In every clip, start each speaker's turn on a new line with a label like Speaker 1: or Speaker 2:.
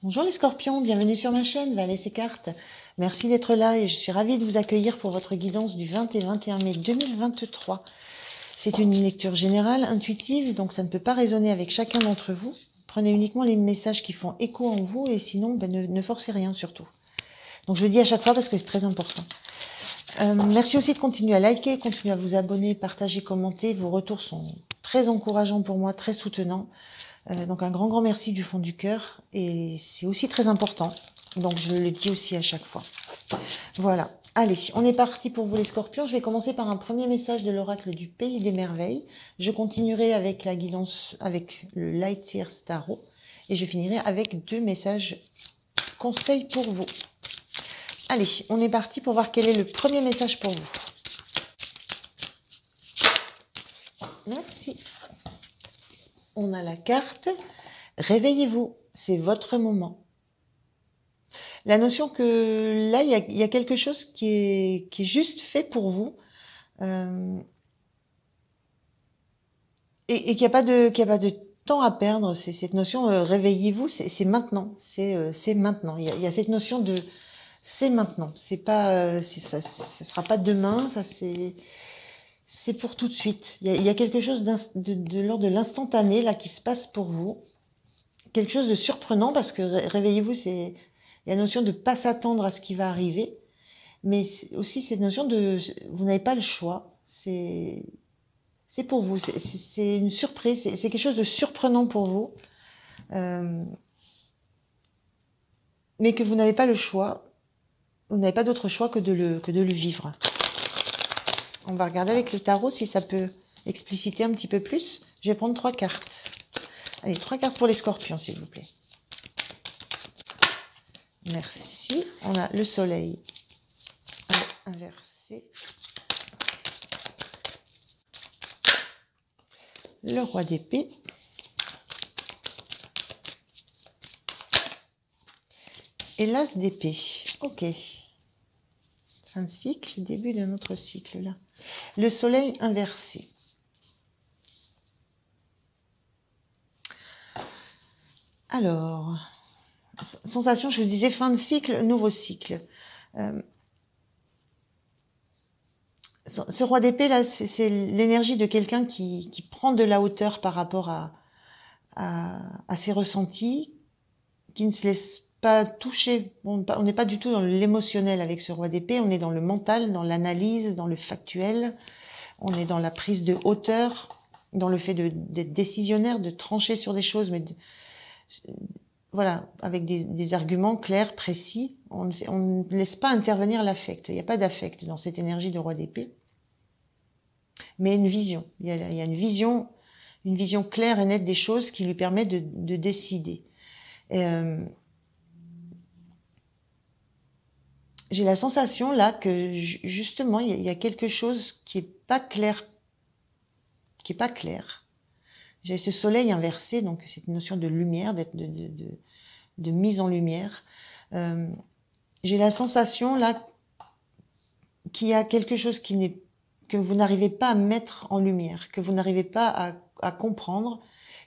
Speaker 1: Bonjour les scorpions, bienvenue sur ma chaîne Valais et Cartes. Merci d'être là et je suis ravie de vous accueillir pour votre guidance du 20 et 21 mai 2023. C'est une lecture générale, intuitive, donc ça ne peut pas résonner avec chacun d'entre vous. Prenez uniquement les messages qui font écho en vous et sinon ne forcez rien surtout. Donc je le dis à chaque fois parce que c'est très important. Merci aussi de continuer à liker, continuer à vous abonner, partager, commenter. Vos retours sont très encourageants pour moi, très soutenants. Donc un grand merci du fond du cœur et c'est aussi très important. Donc je le dis aussi à chaque fois. Voilà. Allez, on est parti pour vous les scorpions. Je vais commencer par un premier message de l'oracle du Pays des Merveilles. Je continuerai avec la guidance, avec le Light Year Tarot. Et je finirai avec 2 messages conseils pour vous. Allez, on est parti pour voir quel est le premier message pour vous. Merci. On a la carte. Réveillez-vous, c'est votre moment. La notion que là, il y a quelque chose qui est juste fait pour vous. Et qu'il n'y a pas de temps à perdre. C'est cette notion réveillez-vous, c'est maintenant. C'est maintenant. Il y a cette notion de c'est maintenant. C'est pas ça sera pas demain, ça c'est pour tout de suite. Il y a quelque chose de l'ordre de l'instantané là qui se passe pour vous. Quelque chose de surprenant parce que réveillez-vous, il y a la notion de pas s'attendre à ce qui va arriver, mais aussi cette notion de vous n'avez pas le choix. C'est pour vous, c'est une surprise, c'est quelque chose de surprenant pour vous, mais que vous n'avez pas le choix, vous n'avez pas d'autre choix que de le vivre. On va regarder avec le tarot si ça peut expliciter un petit peu plus. Je vais prendre 3 cartes. Allez, 3 cartes pour les scorpions, s'il vous plaît. Merci. On a le soleil inversé. Le roi d'épée. Et l'as d'épée. Ok. Fin de cycle, début d'un autre cycle là. Le soleil inversé. Alors, sensation, je vous disais fin de cycle, nouveau cycle. Ce roi d'épée là, c'est l'énergie de quelqu'un qui prend de la hauteur par rapport à ses ressentis, qui ne se laisse pas toucher. On n'est pas du tout dans l'émotionnel avec ce roi d'épée, on est dans le mental, dans l'analyse, dans le factuel, on est dans la prise de hauteur, dans le fait d'être décisionnaire, de trancher sur des choses, mais voilà, avec des arguments clairs, précis. On ne laisse pas intervenir l'affect. Il n'y a pas d'affect dans cette énergie de roi d'épée, mais une vision. Il y a une vision claire et nette des choses qui lui permet de décider. J'ai la sensation là que justement il y a quelque chose qui est pas clair, J'ai ce soleil inversé, donc cette notion de lumière, de mise en lumière. J'ai la sensation là qu'il y a quelque chose que vous n'arrivez pas à mettre en lumière, que vous n'arrivez pas à comprendre,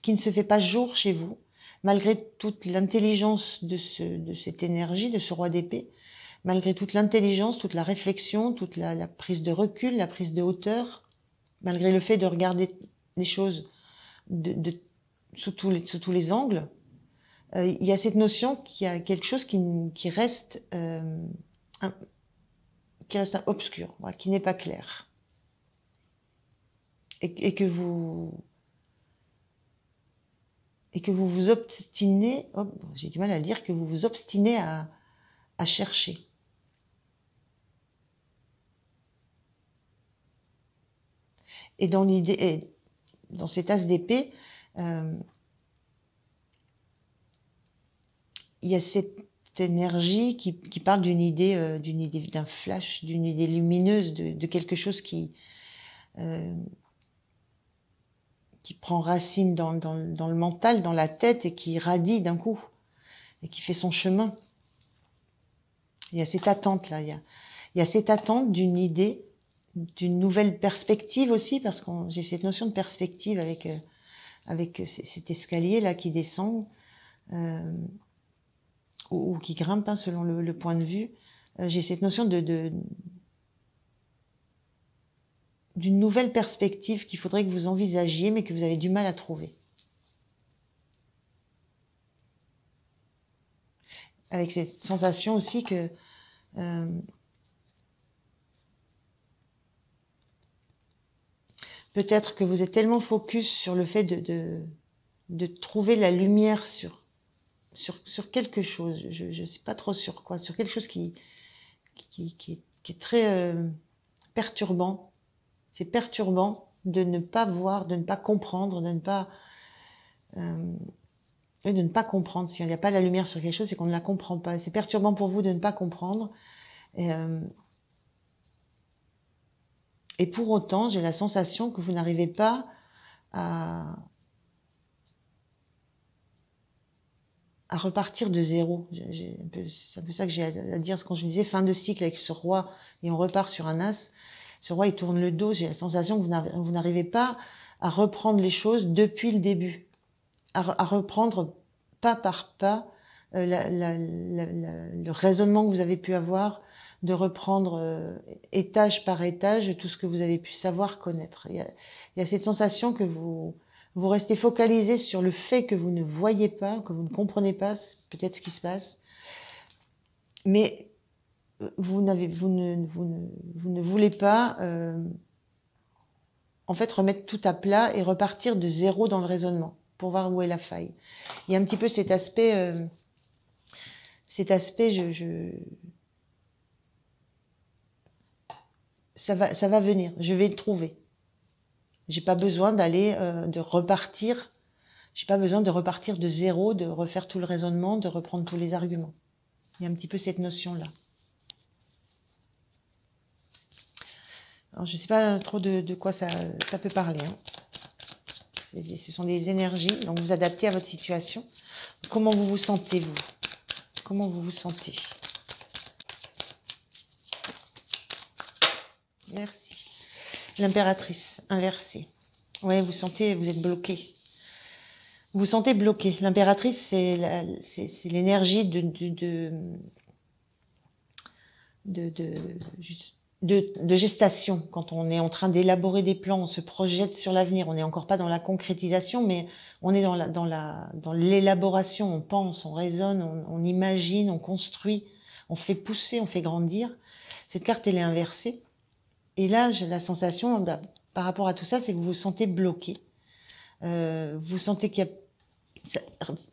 Speaker 1: qui ne se fait pas jour chez vous, malgré toute l'intelligence de cette énergie, de ce roi d'épée. Malgré toute l'intelligence, toute la réflexion, toute la prise de recul, la prise de hauteur, malgré le fait de regarder les choses sous tous les angles, il y a cette notion qu'il y a quelque chose qui reste obscur, voilà, qui n'est pas clair. Et que vous vous obstinez, j'ai du mal à lire, que vous vous obstinez à chercher. Et dans l'idée, dans cet as d'épée, il y a cette énergie qui parle d'une idée, d'un flash, d'une idée lumineuse, de quelque chose qui prend racine dans le mental, dans la tête et qui radie d'un coup et qui fait son chemin. Il y a cette attente là, il y a cette attente d'une idée, d'une nouvelle perspective aussi, parce que j'ai cette notion de perspective avec cet escalier là qui descend. ou qui grimpe, hein, selon le point de vue. J'ai cette notion d'une nouvelle perspective qu'il faudrait que vous envisagiez, mais que vous avez du mal à trouver. Avec cette sensation aussi que peut-être que vous êtes tellement focus sur le fait de trouver la lumière sur quelque chose, je sais pas trop sur quoi, sur quelque chose qui est très perturbant. C'est perturbant de ne pas voir, de ne pas comprendre, de ne pas comprendre. Si il n'y a pas la lumière sur quelque chose, c'est qu'on ne la comprend pas. C'est perturbant pour vous de ne pas comprendre. Et pour autant, j'ai la sensation que vous n'arrivez pas à repartir de zéro. C'est un peu ça que j'ai à dire quand je disais fin de cycle avec ce roi et on repart sur un as. Ce roi, il tourne le dos. J'ai la sensation que vous n'arrivez pas à reprendre les choses depuis le début, à reprendre pas par pas le raisonnement que vous avez pu avoir, de reprendre étage par étage tout ce que vous avez pu savoir, connaître. Il y a cette sensation que vous restez focalisé sur le fait que vous ne voyez pas, que vous ne comprenez pas peut-être ce qui se passe, mais vous ne voulez pas en fait remettre tout à plat et repartir de zéro dans le raisonnement pour voir où est la faille. Il y a un petit peu cet aspect ça va venir, je vais le trouver. J'ai pas besoin de repartir. J'ai pas besoin de repartir de zéro, de refaire tout le raisonnement, de reprendre tous les arguments. Il y a un petit peu cette notion-là. Alors, je sais pas trop de quoi ça peut parler. Hein. Ce sont des énergies, donc vous adaptez à votre situation. Comment vous vous sentez, vous? Comment vous vous sentez? Merci. L'impératrice inversée. Ouais, vous êtes bloqué. Vous vous sentez bloqué. L'impératrice, c'est l'énergie de gestation. Quand on est en train d'élaborer des plans, on se projette sur l'avenir. On n'est encore pas dans la concrétisation, mais on est dans l'élaboration. On pense, on raisonne, on imagine, on construit, on fait pousser, on fait grandir. Cette carte, elle est inversée. Et là, j'ai la sensation, par rapport à tout ça, c'est que vous vous sentez bloqué. Vous sentez qu'il y a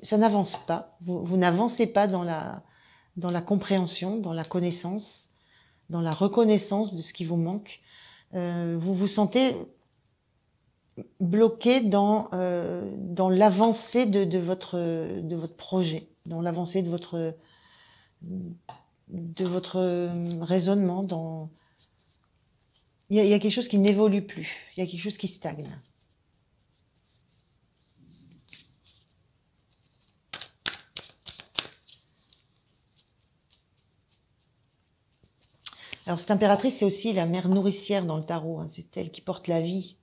Speaker 1: ça n'avance pas. Vous n'avancez pas dans la compréhension, dans la connaissance, dans la reconnaissance de ce qui vous manque. Vous vous sentez bloqué dans l'avancée de votre projet, dans l'avancée de votre raisonnement. Il y a quelque chose qui n'évolue plus. Il y a quelque chose qui stagne. Alors, cette impératrice, c'est aussi la mère nourricière dans le tarot. Hein. C'est elle qui porte la vie.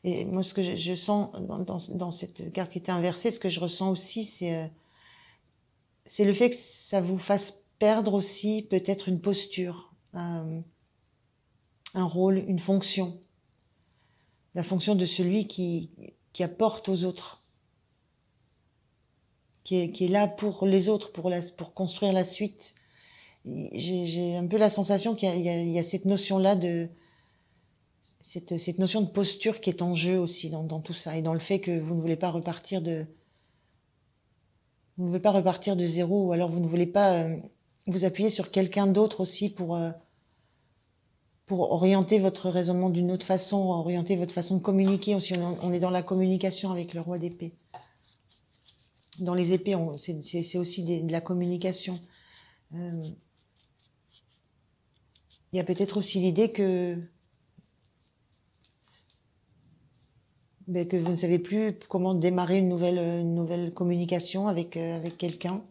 Speaker 1: Et moi, ce que je sens dans cette carte qui était inversée, ce que je ressens aussi, c'est le fait que ça vous fasse perdre aussi peut-être une posture, un rôle, une fonction. La fonction de celui qui apporte aux autres. Qui est là pour les autres, pour construire la suite. J'ai un peu la sensation qu'il y a cette notion-là cette notion de posture qui est en jeu aussi dans tout ça, et dans le fait que vous ne voulez pas repartir de zéro, ou alors vous ne voulez pas vous appuyer sur quelqu'un d'autre aussi pour orienter votre raisonnement d'une autre façon, orienter votre façon de communiquer. Aussi, on est dans la communication avec le roi d'épée. Dans les épées, c'est aussi de la communication. Il y a peut-être aussi l'idée que vous ne savez plus comment démarrer une nouvelle communication avec quelqu'un.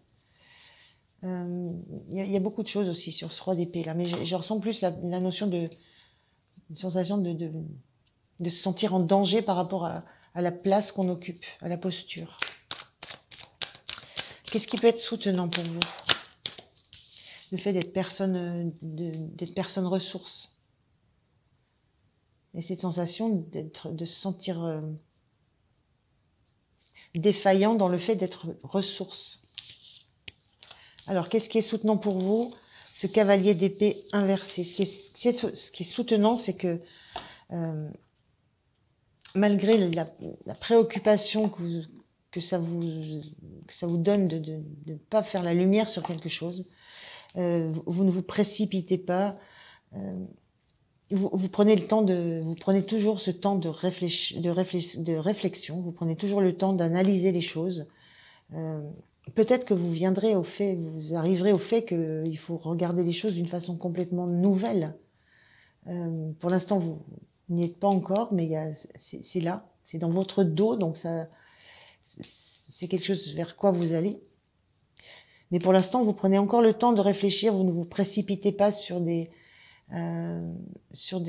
Speaker 1: Il y a beaucoup de choses aussi sur ce roi d'épée là, mais je ressens plus la notion une sensation de se sentir en danger par rapport à la place qu'on occupe, à la posture. Qu'est-ce qui peut être soutenant pour vous? Le fait d'être personne ressource. Et cette sensation de se sentir défaillant dans le fait d'être ressource. Alors, qu'est-ce qui est soutenant pour vous? Ce cavalier d'épée inversé. Ce qui est soutenant, c'est que malgré la préoccupation que ça vous donne de ne pas faire la lumière sur quelque chose, vous ne vous précipitez pas. Vous prenez toujours ce temps de réflexion. Vous prenez toujours le temps d'analyser les choses. Peut-être que vous arriverez au fait qu'il faut regarder les choses d'une façon complètement nouvelle. Pour l'instant, vous n'y êtes pas encore, mais c'est là, c'est dans votre dos, donc c'est quelque chose vers quoi vous allez. Mais pour l'instant, vous prenez encore le temps de réfléchir, vous ne vous précipitez pas sur des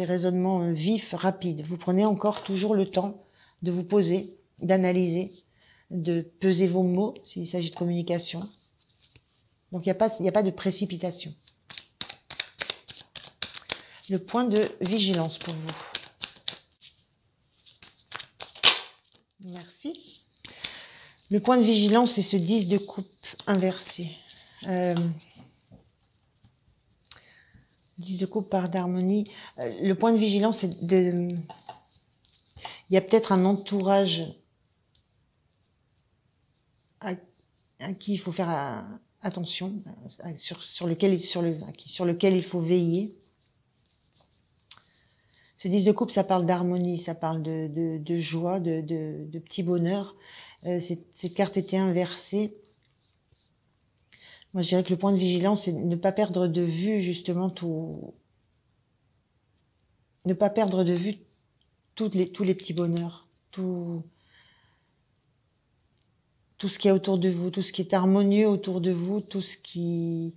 Speaker 1: raisonnements vifs, rapides. Vous prenez encore toujours le temps de vous poser, d'analyser, de peser vos mots s'il s'agit de communication. Donc il n'y a pas de précipitation. Le point de vigilance pour vous. Merci. Le point de vigilance, c'est ce 10 de coupe inversé. 10 de coupe par d'harmonie. Le point de vigilance, c'est il y a peut-être un entourage à qui il faut faire attention, sur lequel il faut veiller. Ce 10 de coupe, ça parle d'harmonie, ça parle de joie, de petit bonheur. Cette carte était inversée. Moi, je dirais que le point de vigilance, c'est ne pas perdre de vue justement ne pas perdre de vue tous les petits bonheurs, tout ce qui est autour de vous, tout ce qui est harmonieux autour de vous, tout ce qui...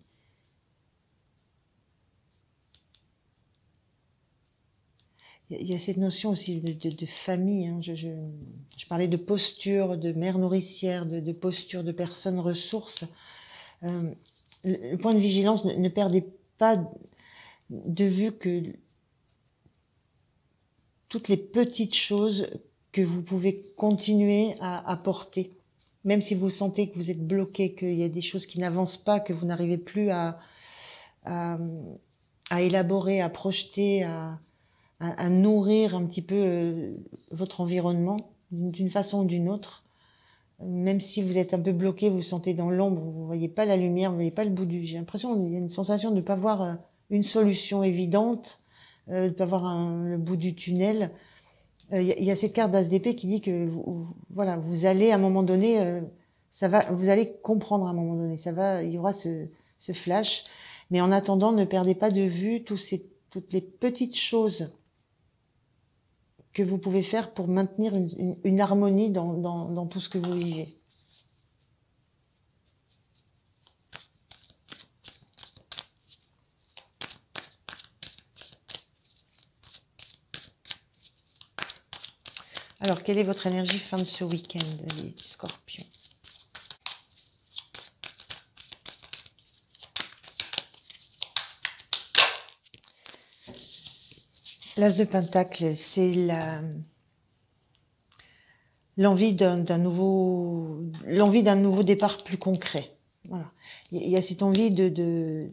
Speaker 1: Il y a cette notion aussi de famille. Hein. Je parlais de posture, de mère nourricière, de posture de personne ressource. Le point de vigilance, ne perdez pas de vue que toutes les petites choses que vous pouvez continuer à apporter. Même si vous sentez que vous êtes bloqué, qu'il y a des choses qui n'avancent pas, que vous n'arrivez plus à élaborer, à projeter, à nourrir un petit peu votre environnement d'une façon ou d'une autre. Même si vous êtes un peu bloqué, vous vous sentez dans l'ombre, vous voyez pas la lumière, vous voyez pas le bout du... J'ai l'impression qu'il y a une sensation de ne pas voir une solution évidente, de ne pas voir le bout du tunnel. Il y a cette carte d'As d'épée qui dit que voilà, vous allez à un moment donné, vous allez comprendre à un moment donné, il y aura ce flash. Mais en attendant, ne perdez pas de vue toutes les petites choses que vous pouvez faire pour maintenir une harmonie dans tout ce que vous vivez. Alors, quelle est votre énergie fin de ce week-end, les scorpions? L'As de Pentacle, c'est l'envie d'un nouveau départ plus concret. Voilà. Il y a cette envie de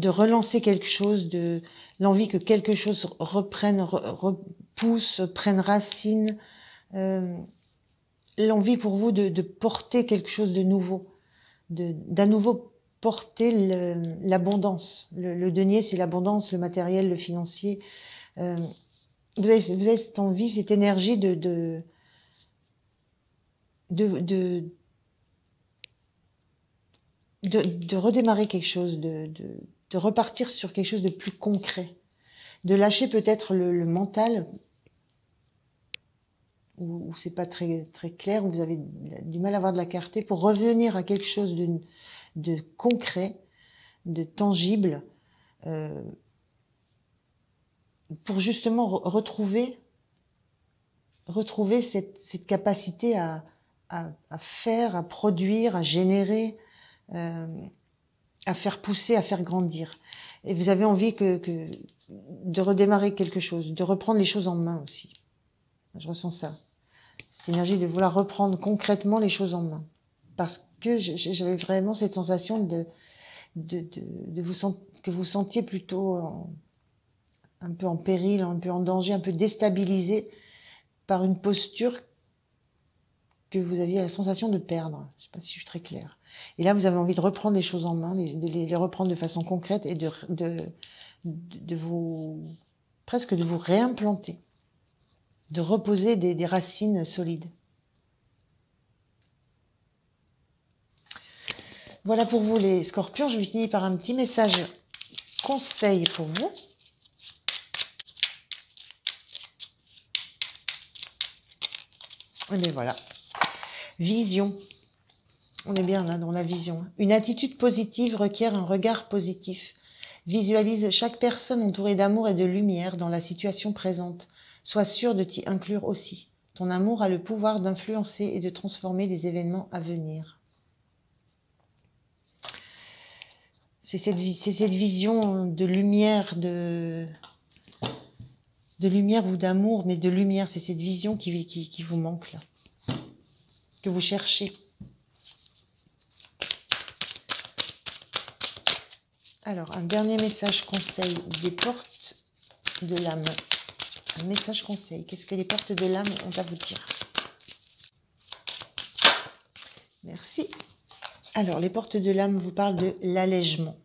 Speaker 1: relancer quelque chose, l'envie que quelque chose reprenne, repousse, prenne racine, l'envie pour vous de porter quelque chose de nouveau, d'à nouveau porter l'abondance. Le denier, c'est l'abondance, le matériel, le financier. Vous avez cette envie, cette énergie de redémarrer quelque chose, de repartir sur quelque chose de plus concret, de lâcher peut-être le mental où c'est pas très très clair, où vous avez du mal à voir de la clarté, pour revenir à quelque chose de concret, de tangible, pour justement retrouver cette capacité à à faire, à produire, à générer, à faire pousser, à faire grandir. Et vous avez envie de redémarrer quelque chose, de reprendre les choses en main aussi. Je ressens ça. Cette énergie de vouloir reprendre concrètement les choses en main. Parce que j'avais vraiment cette sensation que vous sentiez plutôt un peu en péril, un peu en danger, un peu déstabilisé par une posture que vous aviez la sensation de perdre. Je ne sais pas si je suis très claire. Et là, vous avez envie de reprendre les choses en main, de les reprendre de façon concrète et de vous, presque de vous réimplanter, de reposer des racines solides. Voilà pour vous les scorpions. Je vais finir par un petit message conseil pour vous. Et bien voilà. Vision. On est bien là dans la vision. Une attitude positive requiert un regard positif. Visualise chaque personne entourée d'amour et de lumière dans la situation présente. Sois sûr de t'y inclure aussi. Ton amour a le pouvoir d'influencer et de transformer les événements à venir. C'est cette vision de lumière, de lumière ou d'amour, mais de lumière. C'est cette vision qui vous manque là, que vous cherchez. Alors, un dernier message conseil des portes de l'âme. Un message conseil. Qu'est-ce que les portes de l'âme ont à vous dire? Merci. Alors, les portes de l'âme vous parlent de l'allègement.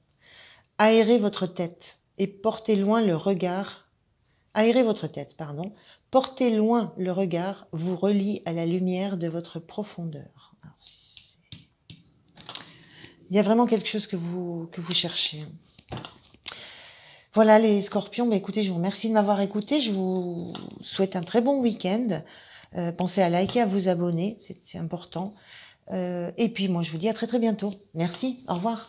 Speaker 1: Aérez votre tête et portez loin le regard. Aérez votre tête, pardon. Portez loin le regard, vous relie à la lumière de votre profondeur. Alors, il y a vraiment quelque chose que vous cherchez. Voilà les scorpions, bah, écoutez, je vous remercie de m'avoir écouté. Je vous souhaite un très bon week-end. Pensez à liker, à vous abonner, c'est important. Et puis moi, je vous dis à très très bientôt. Merci, au revoir.